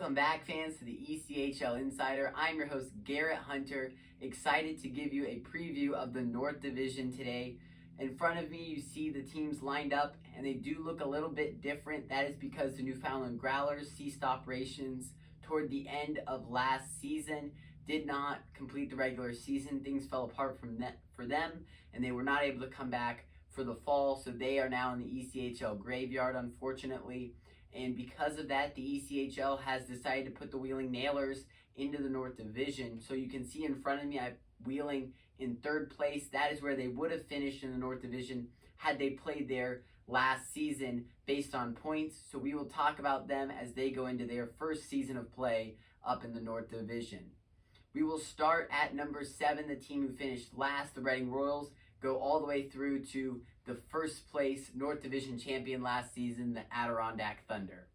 Welcome back, fans, to the ECHL Insider. I'm your host, Garrett Hunter, excited to give you a preview of the North Division today. In front of me, you see the teams lined up, and they do look a little bit different. That is because the Newfoundland Growlers ceased operations toward the end of last season, did not complete the regular season. Things fell apart for them, and they were not able to come back for the fall, so they are now in the ECHL graveyard, unfortunately. And because of that, the ECHL has decided to put the Wheeling Nailers into the North Division. So you can see in front of me, I have Wheeling in third place. That is where they would have finished in the North Division had they played there last season based on points. So we will talk about them as they go into their first season of play up in the North Division. We will start at number 7, the team who finished last, the Reading Royals, go all the way through to the first place North Division champion last season, the Adirondack Thunder.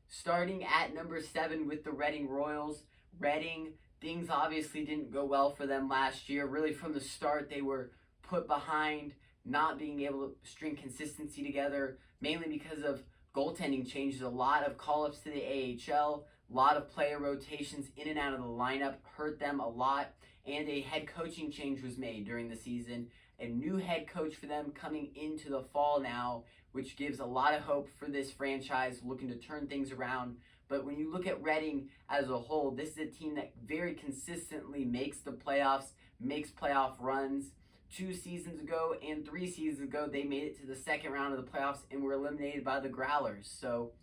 Starting at number 7 with the Reading Royals. Reading, things obviously didn't go well for them last year. Really from the start, they were put behind, not being able to string consistency together, mainly because of goaltending changes. A lot of call-ups to the AHL, a lot of player rotations in and out of the lineup hurt them a lot, and a head coaching change was made during the season. A new head coach for them coming into the fall now, which gives a lot of hope for this franchise looking to turn things around. But when you look at Reading as a whole, this is a team that very consistently makes the playoffs, makes playoff runs. 2 seasons ago and 3 seasons ago, they made it to the second round of the playoffs and were eliminated by the Growlers. So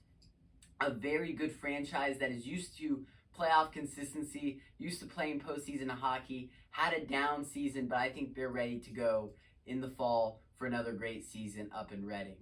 a very good franchise that is used to playoff consistency, used to playing postseason hockey, had a down season, but I think they're ready to go in the fall for another great season up in Reading.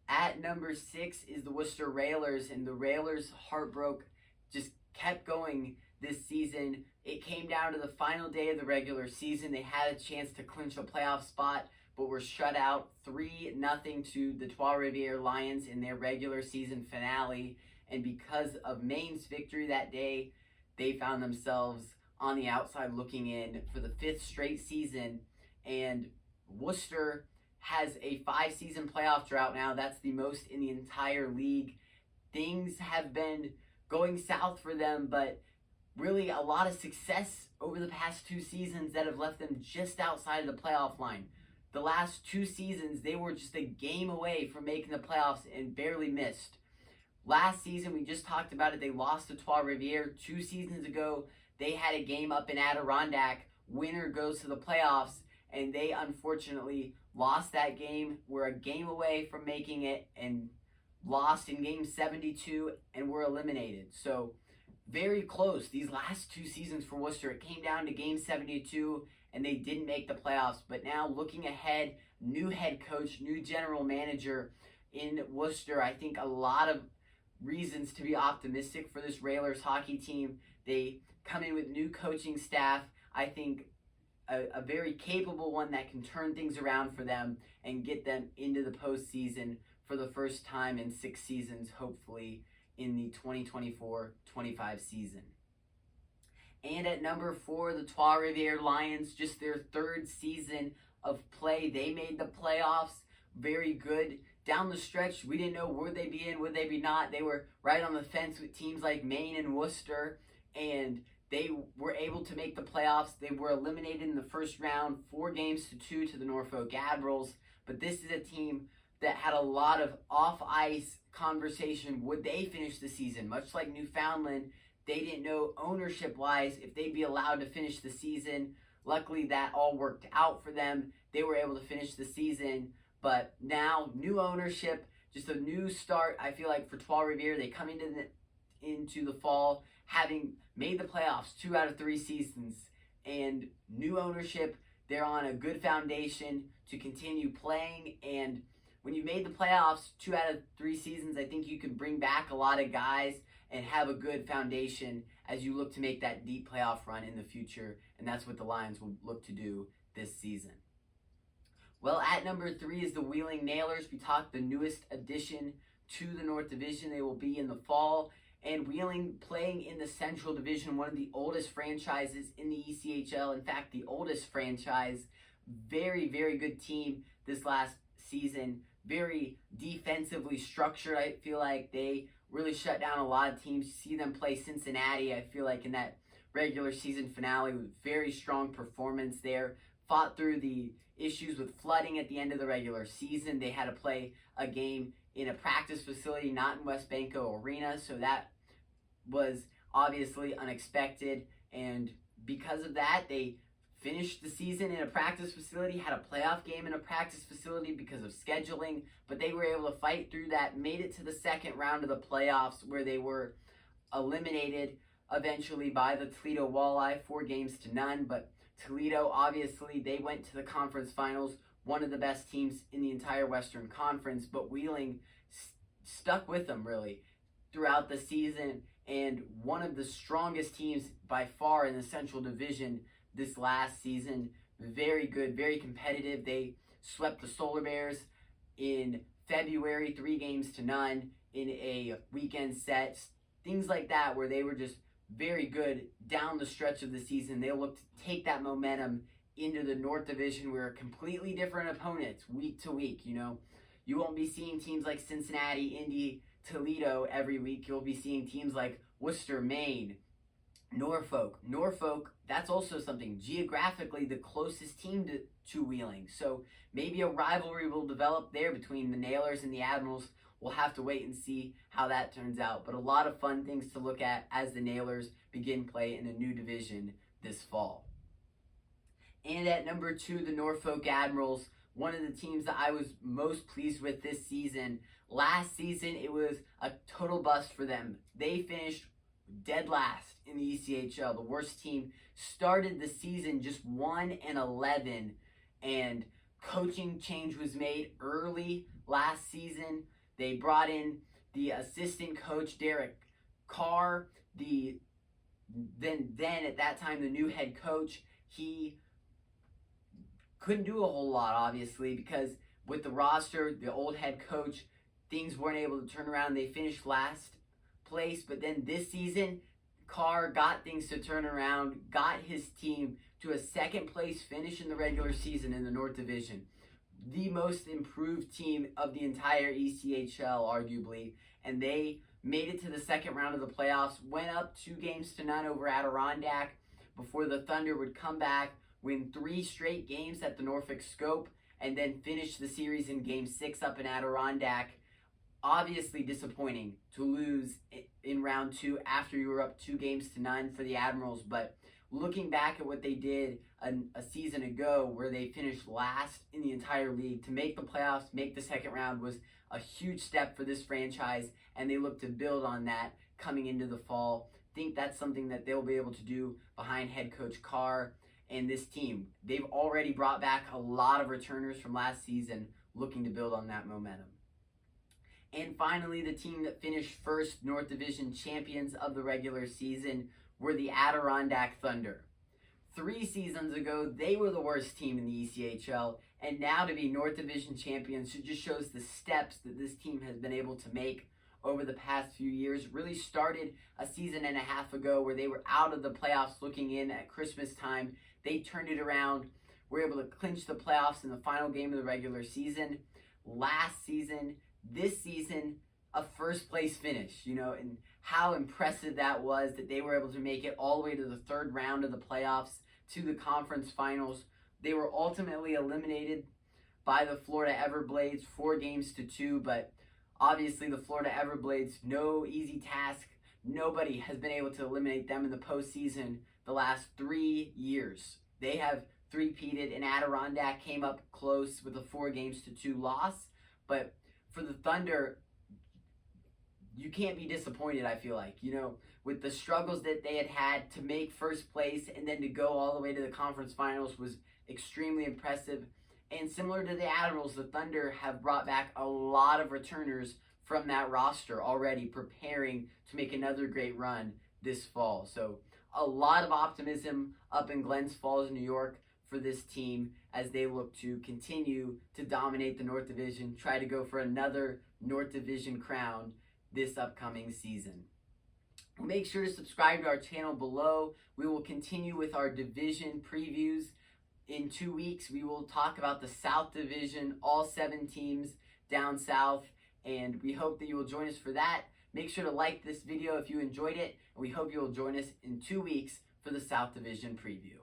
At number 6 is the Worcester Railers, and the Railers' heartbroken just kept going this season. It came down to the final day of the regular season. They had a chance to clinch a playoff spot, but were shut out 3-0 to the Trois-Rivières Lions in their regular season finale. And because of Maine's victory that day, they found themselves on the outside looking in for the 5th straight season. And Worcester has a 5-season playoff drought now. That's the most in the entire league. Things have been going south for them, but really a lot of success over the past 2 seasons that have left them just outside of the playoff line. The last 2 seasons, they were just a game away from making the playoffs and barely missed. Last season, we just talked about it, they lost to Trois-Rivières. 2 seasons ago, they had a game up in Adirondack. Winner goes to the playoffs, and they unfortunately lost that game. Were a game away from making it and lost in game 72 and were eliminated. So very close. These last 2 seasons for Worcester, it came down to game 72 and they didn't make the playoffs. But now looking ahead, new head coach, new general manager in Worcester, I think a lot of reasons to be optimistic for this Railers hockey team. They come in with new coaching staff. I think a very capable one that can turn things around for them and get them into the postseason for the first time in 6 seasons, hopefully in the 2024-25 season. And at number 4, the Trois-Rivières Lions, just their 3rd season of play. They made the playoffs. Very good. Down the stretch, we didn't know would they be in, would they be not. They were right on the fence with teams like Maine and Worcester, and they were able to make the playoffs. They were eliminated in the first round, 4-2 to the Norfolk Admirals. But this is a team that had a lot of off-ice conversation. Would they finish the season? Much like Newfoundland, they didn't know ownership-wise if they'd be allowed to finish the season. Luckily, that all worked out for them. They were able to finish the season. But now, new ownership, just a new start, I feel like, for Trois-Rivières. They come into the fall having made the playoffs 2 out of 3 seasons. And new ownership, they're on a good foundation to continue playing. And when you made the playoffs 2 out of 3 seasons, I think you can bring back a lot of guys and have a good foundation as you look to make that deep playoff run in the future. And that's what the Lions will look to do this season. Well, at number 3 is the Wheeling Nailers. We talked the newest addition to the North Division. They will be in the fall. And Wheeling playing in the Central Division, one of the oldest franchises in the ECHL. In fact, the oldest franchise. Very, very good team this last season. Very defensively structured. I feel like they really shut down a lot of teams. You see them play Cincinnati, I feel like, in that regular season finale with very strong performance there. Fought through the issues with flooding at the end of the regular season. They had to play a game in a practice facility, not in West Banco Arena, so that was obviously unexpected, and because of that, they finished the season in a practice facility, had a playoff game in a practice facility because of scheduling, but they were able to fight through that, made it to the second round of the playoffs where they were eliminated eventually by the Toledo Walleye, 4-0, but Toledo, obviously, they went to the conference finals, one of the best teams in the entire Western Conference, but Wheeling stuck with them, really, throughout the season, and one of the strongest teams by far in the Central Division this last season. Very good, very competitive. They swept the Solar Bears in February, 3-0 in a weekend set. Things like that, where they were just very good down the stretch of the season. They look to take that momentum into the North Division, where completely different opponents week to week. You won't be seeing teams like Cincinnati, Indy, Toledo every week. You'll be seeing teams like Worcester, Maine, Norfolk. Norfolk, that's also something. Geographically, the closest team to Wheeling. So maybe a rivalry will develop there between the Nailers and the Admirals. We'll have to wait and see how that turns out. But a lot of fun things to look at as the Nailers begin play in a new division this fall. And at number 2, the Norfolk Admirals, one of the teams that I was most pleased with this season. Last season, it was a total bust for them. They finished dead last in the ECHL. The worst team started the season just 1-11, and coaching change was made early last season. They brought in the assistant coach, Derek Carr, then at that time the new head coach. He couldn't do a whole lot, obviously, because with the roster, the old head coach, things weren't able to turn around. They finished last place, but then this season, Carr got things to turn around, got his team to a second place finish in the regular season in the North Division. The most improved team of the entire ECHL, arguably, and they made it to the second round of the playoffs, went up 2-0 over Adirondack before the Thunder would come back, win 3 straight games at the Norfolk Scope, and then finish the series in Game 6 up in Adirondack. Obviously disappointing to lose in round 2 after you were up 2-0 for the Admirals, but looking back at what they did a season ago, where they finished last in the entire league, to make the playoffs, make the second round, was a huge step for this franchise, and they look to build on that coming into the fall. Think that's something that they'll be able to do behind head coach Carr and this team. They've already brought back a lot of returners from last season, looking to build on that momentum. And finally, the team that finished first North Division champions of the regular season were the Adirondack Thunder. 3 seasons ago, they were the worst team in the ECHL, and now to be North Division champions just shows the steps that this team has been able to make over the past few years. Really started a season and a half ago where they were out of the playoffs looking in at Christmas time. They turned it around, were able to clinch the playoffs in the final game of the regular season. Last season, this season, a first place finish, and how impressive that was, that they were able to make it all the way to the third round of the playoffs, to the conference finals. They were ultimately eliminated by the Florida Everblades 4-2, but obviously the Florida Everblades, no easy task. Nobody has been able to eliminate them in the postseason the last 3 years. They have three-peated, and Adirondack came up close with a 4-2 loss, but for the Thunder, you can't be disappointed, I feel like. With the struggles that they had to make first place and then to go all the way to the conference finals was extremely impressive. And similar to the Admirals, the Thunder have brought back a lot of returners from that roster already, preparing to make another great run this fall. So a lot of optimism up in Glens Falls, New York, for this team as they look to continue to dominate the North Division, try to go for another North Division crown this upcoming season. Make sure to subscribe to our channel below. We will continue with our division previews. In 2 weeks, we will talk about the South Division, all 7 teams down south, and we hope that you will join us for that. Make sure to like this video if you enjoyed it, and we hope you will join us in 2 weeks for the South Division preview.